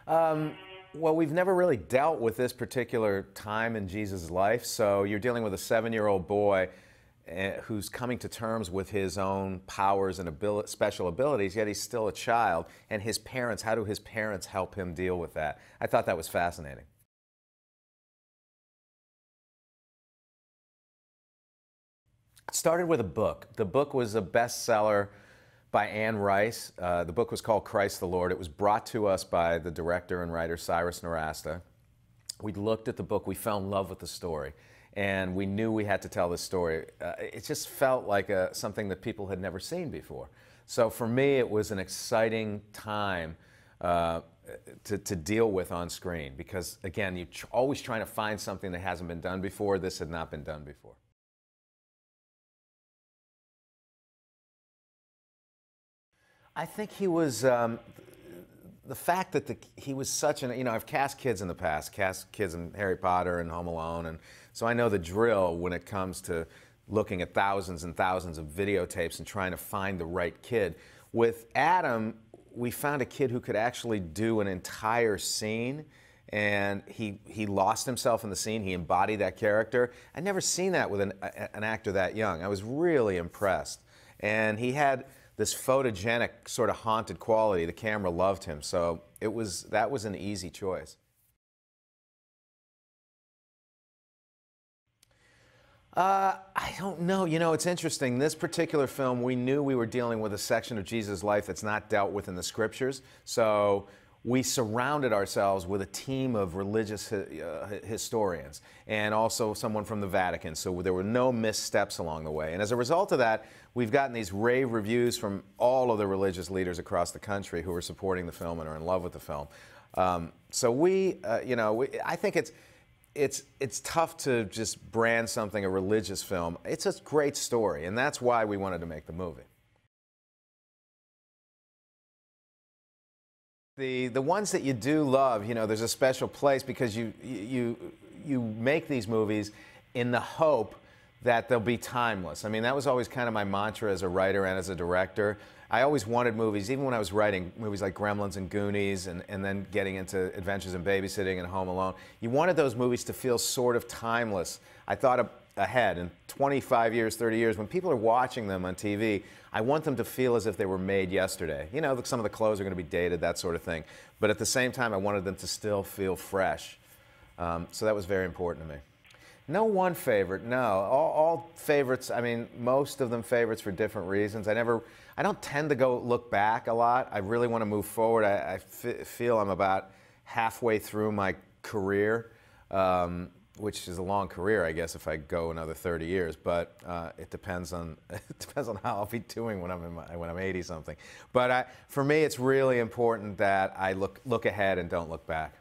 Um, well, we've never really dealt with this particular time in Jesus' life. So you're dealing with a 7-year-old boy who's coming to terms with his own powers and special abilities, yet he's still a child. And his parents, how do his parents help him deal with that? I thought that was fascinating. It started with a book. The book was a bestseller by Anne Rice. The book was called Christ the Lord. It was brought to us by the director and writer Cyrus Nowrasteh. We looked at the book, we fell in love with the story, and we knew we had to tell this story. It just felt like something that people had never seen before. So for me, it was an exciting time to deal with on screen because, again, you're always trying to find something that hasn't been done before. This had not been done before. I think he was, the fact that he was such an, I've cast kids in the past, cast kids in Harry Potter and Home Alone, and so I know the drill when it comes to looking at thousands and thousands of videotapes and trying to find the right kid. With Adam, we found a kid who could actually do an entire scene, and he lost himself in the scene. He embodied that character. I'd never seen that with an actor that young. I was really impressed. And he had this photogenic, sort of haunted quality. The camera loved him, so that was an easy choice. I don't know. It's interesting. This particular film, we knew we were dealing with a section of Jesus' life that's not dealt with in the scriptures, so we surrounded ourselves with a team of religious historians and also someone from the Vatican, so there were no missteps along the way. And as a result of that, we've gotten these rave reviews from all of the religious leaders across the country who are supporting the film and are in love with the film. So I think it's tough to just brand something a religious film. It's a great story, and that's why we wanted to make the movie. The ones that you do love, there's a special place because you make these movies in the hope that they'll be timeless. I mean, that was always kind of my mantra as a writer and as a director. I always wanted movies, even when I was writing movies like Gremlins and Goonies and then getting into Adventures in Babysitting and Home Alone, you wanted those movies to feel sort of timeless. I thought ahead, in 25 years, 30 years, when people are watching them on TV, I want them to feel as if they were made yesterday. Some of the clothes are going to be dated, that sort of thing. But at the same time, I wanted them to still feel fresh. So that was very important to me. No one favorite, no. All favorites, I mean, most of them favorites for different reasons. I don't tend to go look back a lot. I really want to move forward. I feel I'm about halfway through my career, which is a long career, I guess, if I go another 30 years. But it depends on how I'll be doing when I'm 80 something. But for me, it's really important that I look ahead and don't look back.